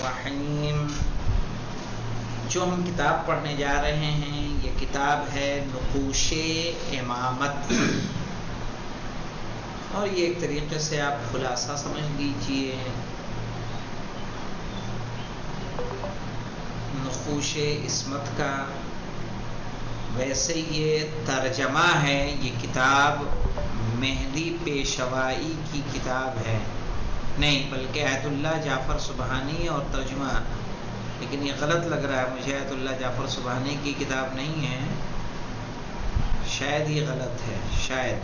الرحیم. جو ہم کتاب پڑھنے جا رہے ہیں یہ کتاب ہے نقوش امامت، اور یہ ایک طریقے سے آپ خلاصہ سمجھ لیجئے. نقوش عصمت کا ویسے یہ ترجمہ ہے. یہ کتاب مہدی پیشوائی کی کتاب ہے، نہیں بلکہ آیت اللہ جعفر سبحانی اور ترجمہ، لیکن یہ غلط لگ رہا ہے مجھے. آیت اللہ جعفر سبحانی کی کتاب نہیں ہے، شاید یہ غلط ہے. شاید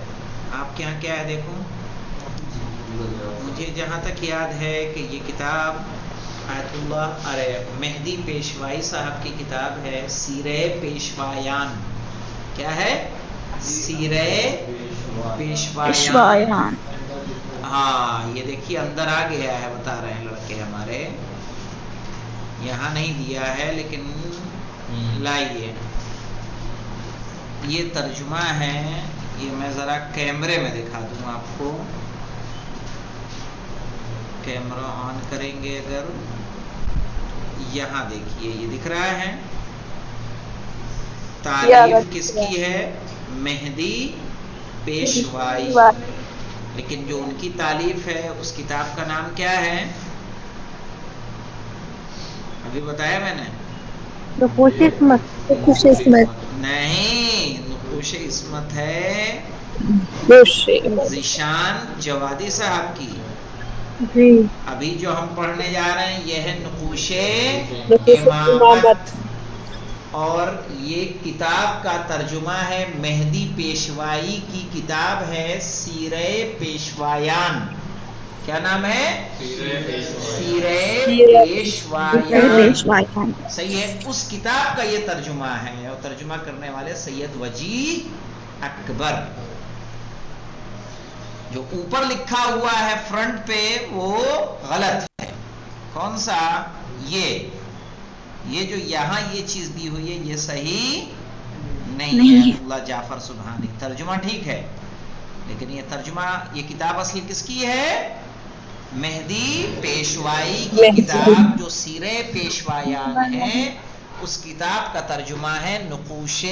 آپ کے یہاں کیا ہے دیکھوں. مجھے جہاں تک یاد ہے کہ یہ کتاب آیت اللہ مہدی پیشوائی صاحب کی کتاب ہے، سیرہ پیشوایان. کیا ہے؟ سیرہ پیشوایان. ہاں یہ دیکھیے اندر آ گیا ہے، بتا رہے ہیں لڑکے ہمارے. یہاں نہیں دیا ہے لیکن لائیے. یہ ترجمہ ہے. یہ میں ذرا کیمرے میں دکھا دوں آپ کو. کیمرہ آن کریں گے اگر، یہاں دیکھیے یہ دکھ رہا ہے. تعریف کس کی ہے؟ مہدی پیشوائی. لیکن جو ان کی تالیف ہے اس کتاب کا نام کیا ہے؟ ابھی بتایا میں نے. نقوش عصمت نہیں، نقوش عصمت ہے ذیشان جوادی صاحب کی. جی. ابھی جو ہم پڑھنے جا رہے ہیں یہ ہے نقوش نقوش امامت، اور یہ کتاب کا ترجمہ ہے مہدی پیشوائی کی کتاب ہے سیرہ پیشوایان. کیا نام ہے؟ سیرہ پیشوایان. صحیح ہے. اس کتاب کا یہ ترجمہ ہے، اور ترجمہ کرنے والے سید وجی اکبر. جو اوپر لکھا ہوا ہے فرنٹ پہ وہ غلط ہے. کون سا؟ یہ جو یہاں یہ چیز دی ہوئی ہے یہ صحیح نہیں ہے. اللہ جعفر سبحانی. ترجمہ ٹھیک ہے لیکن یہ ترجمہ، یہ کتاب اصلی کس کی ہے؟ مہدی پیشوائی کی کتاب جو سیرہ پیشوایان ہے، اس کتاب کا ترجمہ ہے نقوش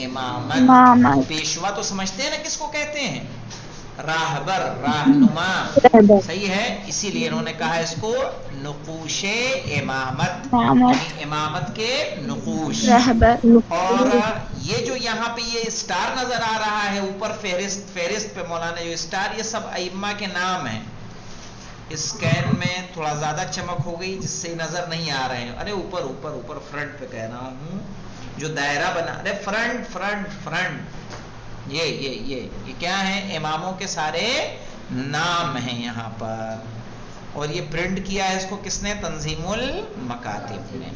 امامت. پیشوا تو سمجھتے ہیں نا کس کو کہتے ہیں؟ راہبر، راہنما. صحیح ہے. اسی لیے انہوں نے کہا اس کو نقوش امامت، یعنی امامت کے نقوش. اور یہ جو یہاں پہ یہ اسٹار نظر آ رہا ہے اوپر فہرست پہ مولانا جو اسٹار، یہ سب ائمہ کے نام ہیں. اسکین میں تھوڑا زیادہ چمک ہو گئی جس سے نظر نہیں آ رہے ہیں. ارے اوپر اوپر اوپر فرنٹ پہ کہہ رہا ہوں، جو دائرہ بنا. ارے فرنٹ فرنٹ فرنٹ. یہ کیا ہیں؟ اماموں کے سارے نام ہیں یہاں پر. اور یہ پرنٹ کیا ہے اس کو کس نے؟ تنظیم المکاتب نے.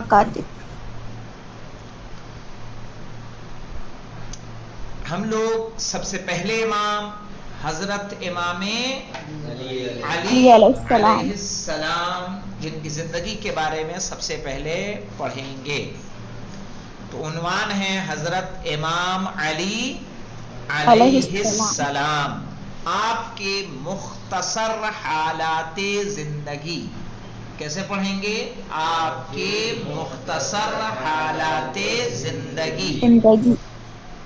ہم لوگ سب سے پہلے امام حضرت امام علی علیہ السلام، جن کی زندگی کے بارے میں سب سے پہلے پڑھیں گے. تو عنوان ہے حضرت امام علی علیہ السلام، آپ کے مختصر حالات زندگی. کیسے پڑھیں گے؟ آپ کے مختصر حالات زندگی.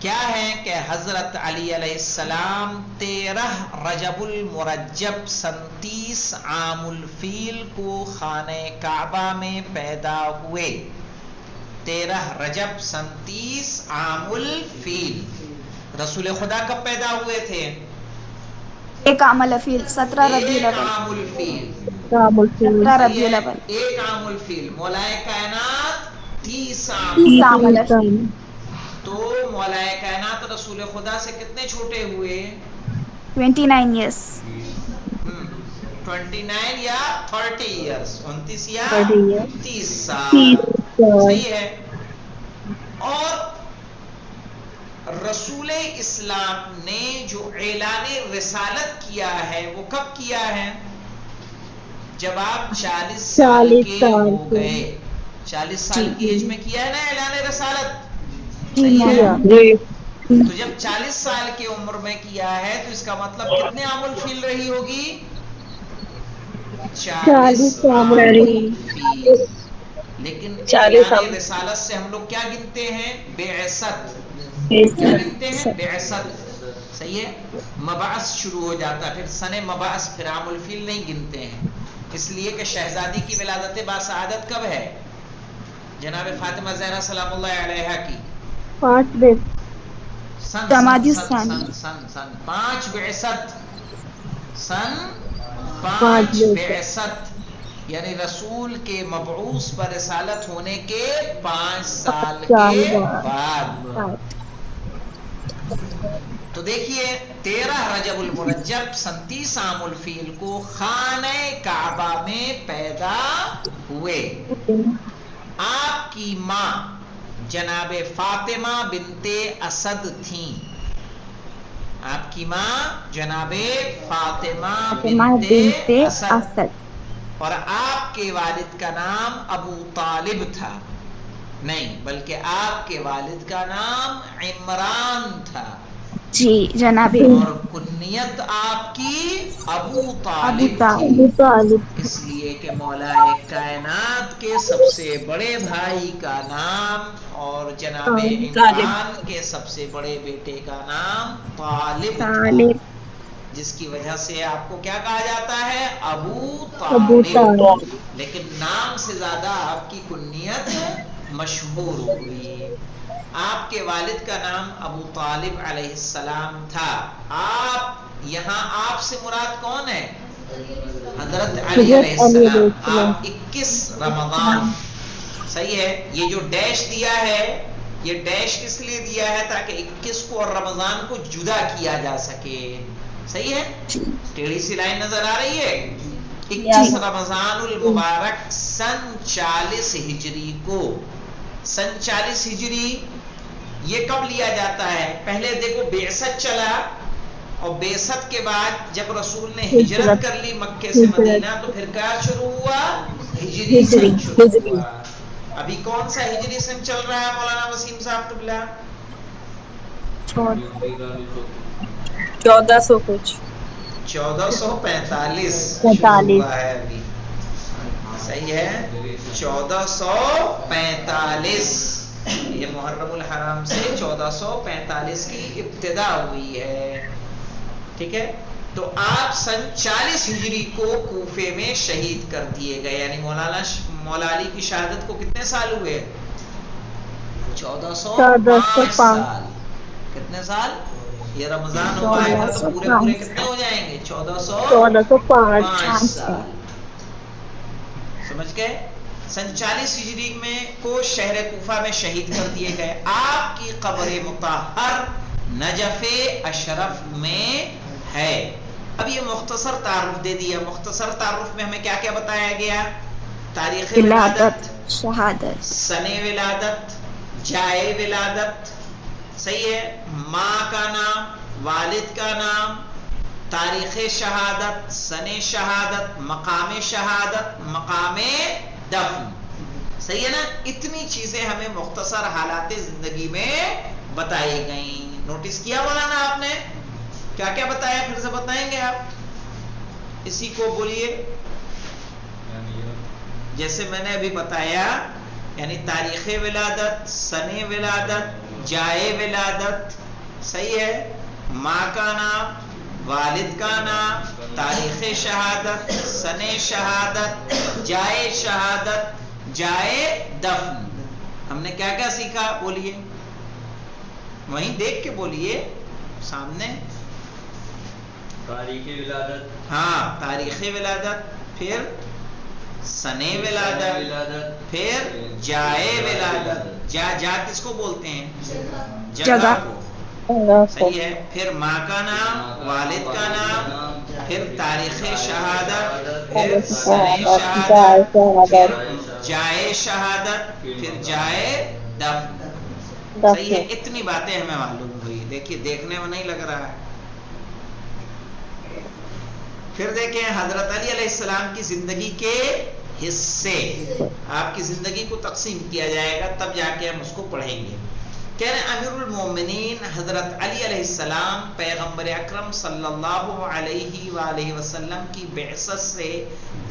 کیا ہے کہ حضرت علی علیہ السلام 13 رجب المرجب 37 عام الفیل کو خانہ کعبہ میں پیدا ہوئے. 13 رجب 37 عام الفیل. رسول خدا کب پیدا ہوئے تھے؟ 1 عام الفیل 17 ربیع الاول. 1 عام الفیل 17 ربیع الاول. 1 عام الفیل. مولائے کائنات 30 عام الفیل. تو مولائے کائنات رسول خدا سے کتنے چھوٹے ہوئے؟ 29 ایئرس. 29 یا 30 ایئرس. 29 یا 30 سال. صحیح ہے. اور رسول اسلام نے جو اعلان رسالت کیا ہے وہ کب کیا ہے؟ جب آپ 40 سال کے ہو گئے. 40 سال کی ایج میں کیا ہے نا اعلان رسالت. صحیح ہے. تو جب 40 سال کی عمر میں کیا ہے تو اس کا مطلب کتنے عام الفیل رہی ہوگی؟ 40 عام الفیل. لیکن اعلان رسالت سے ہم لوگ کیا گنتے ہیں؟ بعثت. کیا گنتے ہیں؟ بعثت. صحیح ہے. مبعث شروع ہو جاتا ہے، پھر سن مبعث، پھر عام الفیل نہیں گنتے ہیں. اس لیے کہ شہزادی کی ولادت باسعادت کب ہے؟ جناب فاطمہ زہرا سلام اللہ علیہا کی 5 سن جمادی سن سن الثانی. سن سن سن 5 بعثت. سن 5 بعثت یعنی رسول کے مبعوث پر رسالت ہونے کے 5 سال کے بعد. تو دیکھیے 13 رجب المرجب 37 عام الفیل کو خانہ کعبہ میں پیدا ہوئے. آپ کی ماں جناب فاطمہ بنت اسد تھیں. آپ کی ماں جناب فاطمہ بنت اسد، اور آپ کے والد کا نام ابو طالب تھا. نہیں، بلکہ آپ کے والد کا نام عمران تھا. جی جناب. اور کنیت آپ کی ابو طالب تھی. اس لیے کہ مولا کائنات کے سب سے بڑے بھائی کا نام اور جناب عمران کے سب سے بڑے بیٹے کا نام طالب تھا، جس کی وجہ سے آپ کو کیا کہا جاتا ہے؟ ابو طالب. لیکن نام سے زیادہ آپ کی کنیت مشہور ہو گئی. آپ کے والد کا نام ابو طالب علیہ السلام تھا. آپ یہاں آپ سے مراد کون ہے؟ حضرت علی علیہ السلام. آپ 21 رمضان. صحیح ہے. یہ جو ڈیش دیا ہے، یہ ڈیش کس لیے دیا ہے؟ تاکہ 21 کو اور رمضان کو جدا کیا جا سکے. صحیح ہے. ٹیڑھی سی لائن نظر آ رہی ہے. 21 رمضان المبارک سن 40 ہجری کو. سن 40 ہجری یہ کب لیا جاتا ہے؟ پہلے دیکھو بعثت چلا، اور بعثت کے بعد جب رسول نے ہجرت کر لی مکے سے مدینہ، تو پھر کیا شروع ہوا؟ ہجری سن شروع ہوا. ابھی کون سا ہجری سن چل رہا ہے مولانا وسیم صاحب قبلہ؟ 1400 کچھ 1445 شروع ہوا ہے ابھی. صحیح ہے. 1445 یہ محرم الحرام سے 1445 کی ابتدا ہوئی ہے. ٹھیک ہے. تو آپ سن 40 ہجری کو کوفے میں شہید کر دیے گئے. یعنی مولا علی کی شہادت کو کتنے سال ہوئے؟ 1405 سال. کتنے سال؟ یہ رمضان ہو آئے گا تو پورے پورے کتنے ہو جائیں گے؟ 1405 سال. سمجھ گئے؟ سن 40 ہجری میں کو شہر کوفہ میں شہید کر دیے گئے. آپ کی قبر مطہر نجف اشرف میں ہے. اب یہ مختصر تعارف دے دیا. مختصر تعارف میں ہمیں کیا کیا بتایا گیا؟ تاریخ ولادت، شہادت، سن ولادت، جائے ولادت. صحیح ہے. ماں کا نام، والد کا نام، تاریخ شہادت، سن شہادت، مقام شہادت، مقام دفن. صحیح ہے نا. اتنی چیزیں ہمیں مختصر حالات زندگی میں بتائی گئیں. نوٹس کیا مولانا آپ نے؟ کیا کیا بتایا؟ پھر سے بتائیں گے آپ؟ اسی کو بولیے. جیسے میں نے ابھی بتایا، یعنی تاریخ ولادت، سن ولادت، جائے ولادت. صحیح ہے. ماں کا نام، والد کا نام، تاریخ شہادت، سن شہادت، جائے شہادت، جائے دفن. ہم نے کیا کیا سیکھا؟ بولیے. وہیں دیکھ کے بولیے سامنے. تاریخ ولادت. ہاں، تاریخ ولادت، پھر سن ولادت، پھر جائے ولادت. جا کس کو بولتے ہیں؟ جگہ کو. صحیح ہے. پھر ماں کا نام، والد کا نام، پھر تاریخ شہادت، پھر سن شہادت، پھر جائے شہادت، پھر جائے دفن. صحیح ہے. اتنی باتیں ہمیں معلوم ہوئی. دیکھیے دیکھنے میں نہیں لگ رہا ہے. پھر دیکھیں حضرت علی علیہ السلام کی زندگی کے حصے. آپ کی زندگی کو تقسیم کیا جائے گا، تب جا کے ہم اس کو پڑھیں گے. کہہ رہے ہیں امیر المومنین حضرت علی علیہ السلام پیغمبر اکرم صلی اللہ علیہ وآلہ وسلم کی بعثت سے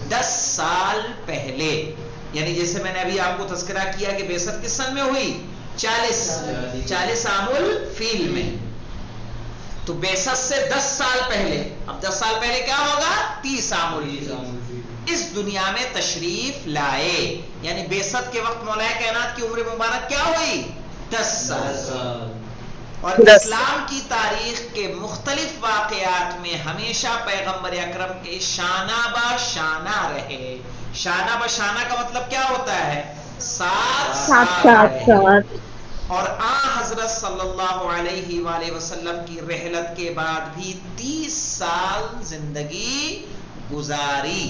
10 سال پہلے، یعنی جیسے میں نے ابھی آپ کو تذکرہ کیا کہ بعثت کس سن میں ہوئی؟ 40 عام الفیل میں، تو بعثت سے 10 سال پہلے، اب 10 سال پہلے کیا ہوگا؟ 30 عام الفیل، اس دنیا میں تشریف لائے، یعنی بعثت کے وقت مولا کائنات کی عمر مبارک کیا ہوئی؟ 10 سال۔ اور اسلام کی تاریخ کے مختلف واقعات میں ہمیشہ پیغمبر اکرم کے شانہ بہ شانہ رہے۔ شانہ بہ شانہ کا مطلب کیا ہوتا ہے؟ ساتھ ساتھ رہے۔ اور حضرت صلی اللہ علیہ وآلہ وسلم کی رحلت کے بعد بھی 30 سال زندگی گزاری۔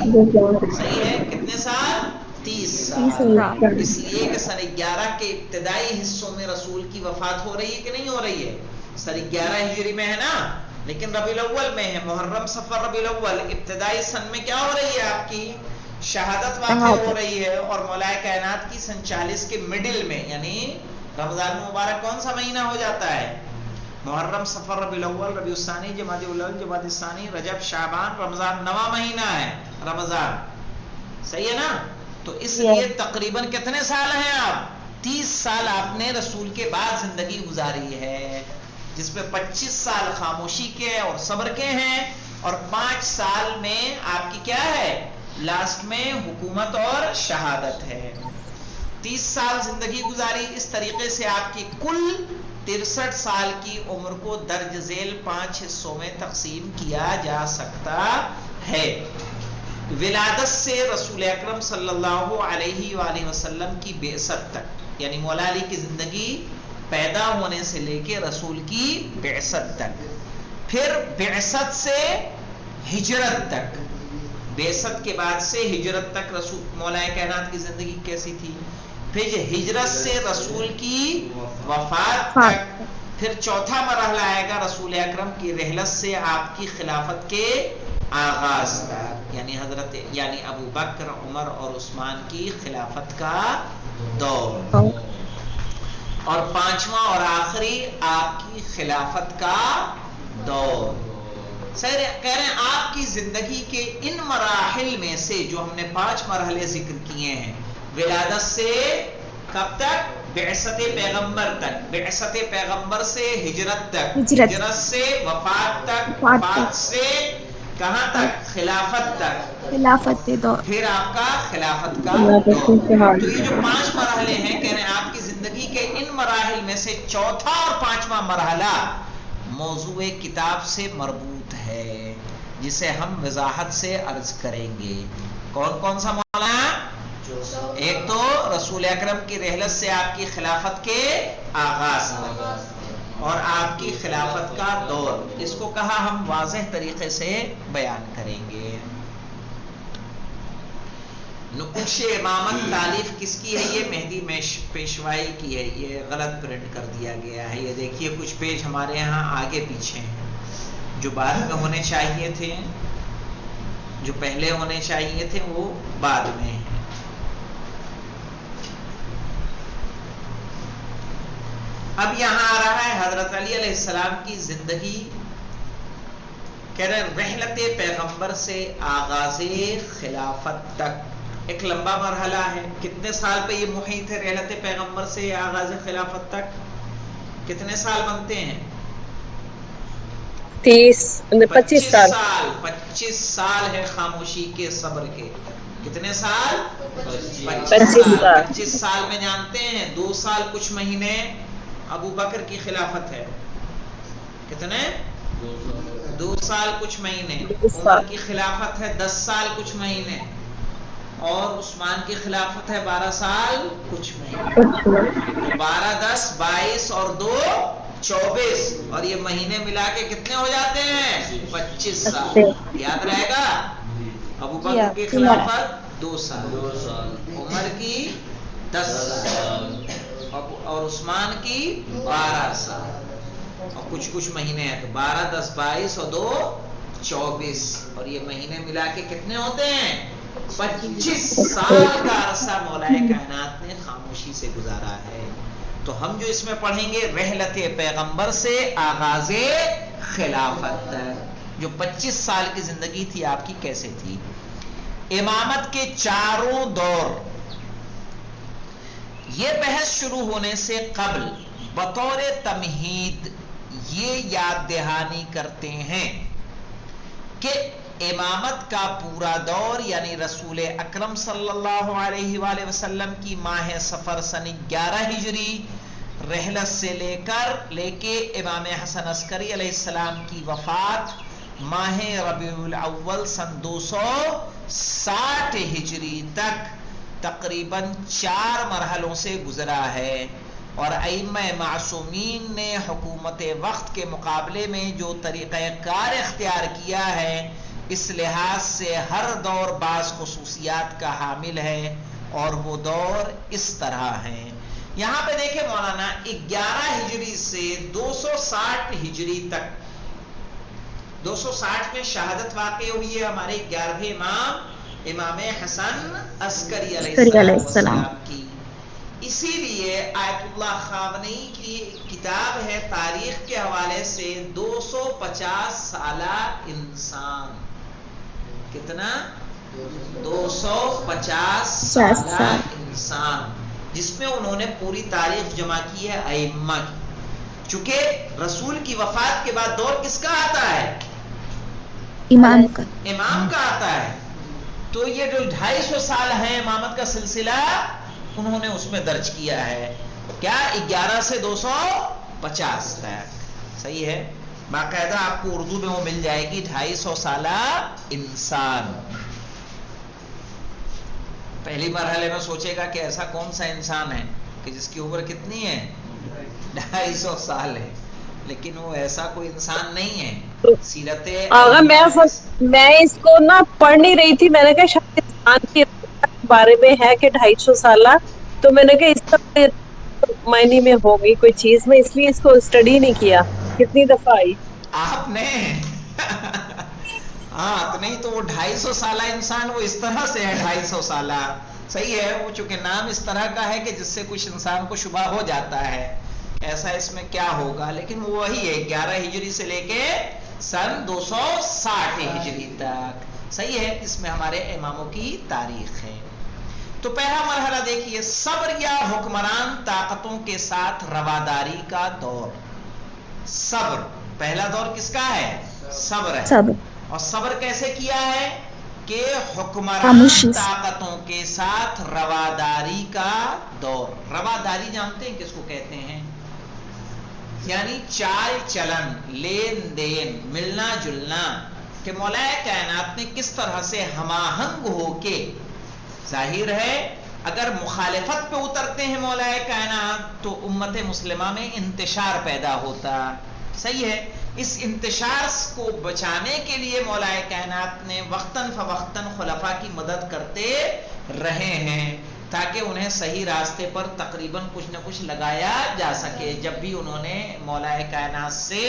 صحیح ہے؟ کتنے سال؟ 30 سال۔ اس لیے کہ سن 11 کے ابتدائی حصوں میں رسول کی وفات ہو رہی ہے کہ نہیں ہو رہی ہے؟ سن 11 ہجری میں ہے نا، لیکن ربیع الاول میں ہے، محرم صفر ربیع الاول، ابتدائی سن میں کیا ہو رہی ہے؟ آپ کی شہادت واقع ہو رہی ہے۔ اور مولا کائنات کی سن 40 کے مڈل میں، یعنی رمضان مبارک کون سا مہینہ ہو جاتا ہے؟ محرم صفر ربیع الاول ربیع الثانی جمادی الاول جمادی الثانی رجب شعبان رمضان، 9واں مہینہ ہے رمضان، صحیح ہے نا؟ تو اس لیے تقریباً کتنے سال ہیں آپ؟ 30 سال آپ نے رسول کے بعد زندگی گزاری ہے، جس میں 25 سال خاموشی کے اور صبر کے ہیں، اور 5 سال میں آپ کی کیا ہے؟ لاسٹ میں حکومت اور شہادت ہے۔ 30 سال زندگی گزاری۔ اس طریقے سے آپ کی کل 63 سال کی عمر کو درج ذیل 5 حصوں میں تقسیم کیا جا سکتا ہے۔ ولادت سے رسول اکرم صلی اللہ علیہ وآلہ وسلم کی بعثت تک، یعنی مولا علی کی زندگی پیدا ہونے سے لے کے رسول کی بعثت تک، پھر بعثت سے ہجرت تک، بعثت کے بعد سے ہجرت تک رسول مولا کائنات کی زندگی کیسی تھی، پھر ہجرت سے رسول کی وفات تک، پھر چوتھا مرحلہ آئے گا رسول اکرم کی رحلت سے آپ کی خلافت کے آغاز تک، یعنی حضرت یعنی ابو بکر، عمر اور عثمان کی خلافت کا دور، اور 5واں اور آخری آپ کی خلافت کا دور۔ کہہ رہے ہیں آپ کی زندگی کے ان مراحل میں سے جو ہم نے 5 مرحلے ذکر کیے ہیں، ولادت سے کب تک؟ بعثت پیغمبر تک، بعثت پیغمبر سے ہجرت تک، ہجرت سے وفات تک، وفات سے کہاں تک؟ خلافت تک، خلافت دور، پھر آپ کا خلافت کا دور۔ تو یہ جو 5 مرحلے ہیں، کہہ رہے ہیں آپ کی زندگی کے ان مراحل میں سے چوتھا اور 5واں مرحلہ موضوع کتاب سے مربوط ہے، جسے ہم وضاحت سے عرض کریں گے۔ کون کون سا مولانا؟ ایک تو رسول اکرم کی رحلت سے آپ کی خلافت کے آغاز تک، اور آپ کی خلافت کا دور، اس کو کہا ہم واضح طریقے سے بیان کریں گے۔ نقوش امامت تالیف کس کی ہے؟ یہ مہدی پیشوائی کی ہے، یہ غلط پرنٹ کر دیا گیا ہے۔ یہ دیکھیے کچھ پیج ہمارے یہاں آگے پیچھے ہیں، جو بعد میں ہونے چاہیے تھے، جو پہلے ہونے چاہیے تھے وہ بعد میں ہیں۔ اب یہاں آ رہا ہے حضرت علی علیہ السلام کی زندگی، کہہ رہے رحلت پیغمبر سے آغاز خلافت تک ایک لمبا مرحلہ ہے۔ کتنے سال پہ یہ محیط ہے رحلت پیغمبر سے آغاز خلافت تک؟ کتنے سال بنتے ہیں؟ 25 سال۔ 25 سال ہے خاموشی کے، صبر کے۔ کتنے سال؟ 25 سال۔ 25 سال میں جانتے ہیں 2 سال کچھ مہینے ابو بکر کی خلافت ہے، کتنے؟ 2 سال کچھ مہینے۔ عمر کی خلافت ہے 10 سال کچھ مہینے، اور عثمان کی خلافت ہے 12 سال کچھ مہینے۔ 12 10 22 اور 2 24، اور یہ مہینے ملا کے کتنے ہو جاتے ہیں؟ 25 سال۔ یاد رہے گا؟ ابو بکر کی خلافت 2 سال، عمر کی 10 سال، اور عثمان کی 12 سال، اور کچھ مہینے ہیں، تو 12 10 22 اور 2 24، اور یہ مہینے ملا کے کتنے ہوتے ہیں؟ 25 سال کا عرصہ مولا کائنات نے خاموشی سے گزارا ہے۔ تو ہم جو اس میں پڑھیں گے رحلت پیغمبر سے آغاز خلافت تک، جو 25 سال کی زندگی تھی آپ کی کیسے تھی۔ امامت کے چاروں دور. یہ بحث شروع ہونے سے قبل بطور تمہید یہ یاد دہانی کرتے ہیں کہ امامت کا پورا دور یعنی رسول اکرم صلی اللہ علیہ وآلہ وسلم کی ماہ صفر سن 11 ہجری رحلت سے لے کے امام حسن عسکری علیہ السلام کی وفات ماہ ربیع الاول سن 260 ہجری تک تقریباً 4 مرحلوں سے گزرا ہے. اور ائمہ معصومین نے حکومت وقت کے مقابلے میں جو طریقہ کار اختیار کیا ہے اس لحاظ سے ہر دور بعض خصوصیات کا حامل ہے اور وہ دور اس طرح ہیں. یہاں پہ دیکھیں مولانا 11 ہجری سے 260 ہجری تک 260 میں شہادت واقع ہوئی ہے ہمارے 11ویں امام حسن عسکری علیہ السلام کی. اسی لیے آیت اللہ خامنئی کی کتاب ہے تاریخ کے حوالے سے 250 سالہ انسان. کتنا؟ 250 سالہ انسان، جس میں انہوں نے پوری تاریخ جمع کی ہے ائمہ کی. چونکہ رسول کی وفات کے بعد دور کس کا آتا ہے؟ امام کا آتا ہے. تو یہ جو 250 سال ہیں امامت کا سلسلہ انہوں نے اس میں درج کیا ہے. کیا؟ 11 سے 250 تک. صحیح ہے. باقاعدہ آپ کو اردو میں وہ مل جائے گی 250 سالہ انسان. پہلی مرحلے میں سوچے گا کہ ایسا کون سا انسان ہے کہ جس کی عمر کتنی ہے؟ 250 سال ہے. لیکن وہ ایسا کوئی انسان نہیں ہے. سیرت میں اس کو نہ پڑھ نہیں رہی تھی، میں نے کہا شاید انسان کے بارے میں ہے کہ 250 سالہ، تو میں نے کہا اس کا معنی میں ہوگی کوئی چیز، میں اس لیے اس کو اسٹڈی نہیں کیا. کتنی دفعہ آئی آپ نے؟ ہاں تو نہیں تو وہ 250 سالہ انسان وہ اس طرح سے ہے 250 سالہ. صحیح ہے. وہ چونکہ نام اس طرح کا ہے کہ جس سے کچھ انسان کو شبہ ہو جاتا ہے ایسا اس میں کیا ہوگا، لیکن وہ وہی ہے 11 ہجری سے لے کے سن 260 ہجری تک. صحیح ہے. اس میں ہمارے اماموں کی تاریخ ہے. تو پہلا مرحلہ دیکھیے، صبر یا حکمران طاقتوں کے ساتھ رواداری کا دور. صبر پہلا دور کس کا ہے؟ صبر ہے. اور صبر کیسے کیا ہے؟ کہ حکمران طاقتوں کے ساتھ رواداری کا دور. رواداری جانتے ہیں کس کو کہتے ہیں؟ یعنی چال چلن، لین دین، ملنا جلنا، کہ مولا کائنات نے کس طرح سے ہم آہنگ ہو کے، ظاہر ہے اگر مخالفت پہ اترتے ہیں مولا کائنات تو امت مسلمہ میں انتشار پیدا ہوتا. صحیح ہے. اس انتشار کو بچانے کے لیے مولا کائنات نے وقتاً فوقتاً خلفاء کی مدد کرتے رہے ہیں تاکہ انہیں صحیح راستے پر تقریباً کچھ نہ کچھ لگایا جا سکے جب بھی انہوں نے مولا کائنات سے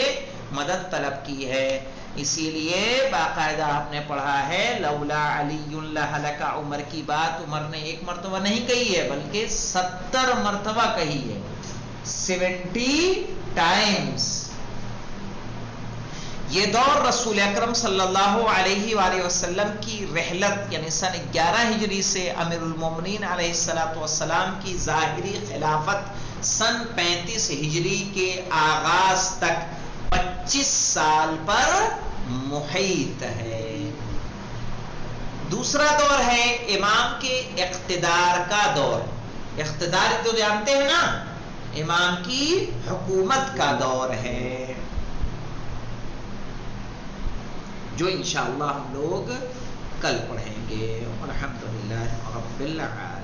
مدد طلب کی ہے. اسی لیے باقاعدہ آپ نے پڑھا ہے لولا علی لہلک عمر کی بات عمر نے 1 مرتبہ نہیں کہی ہے بلکہ 70 مرتبہ کہی ہے. 70 ٹائمز. یہ دور رسول اکرم صلی اللہ علیہ وآلہ وسلم کی رحلت یعنی سن 11 ہجری سے امیر المومنین علیہ السلام کی ظاہری خلافت سن 35 ہجری کے آغاز تک 25 سال پر محیط ہے. دوسرا دور ہے امام کے اقتدار کا دور. اقتدار تو جانتے ہیں نا، امام کی حکومت کا دور ہے جو انشاءاللہ ہم لوگ کل پڑھیں گے. الحمدللہ رب العالمین.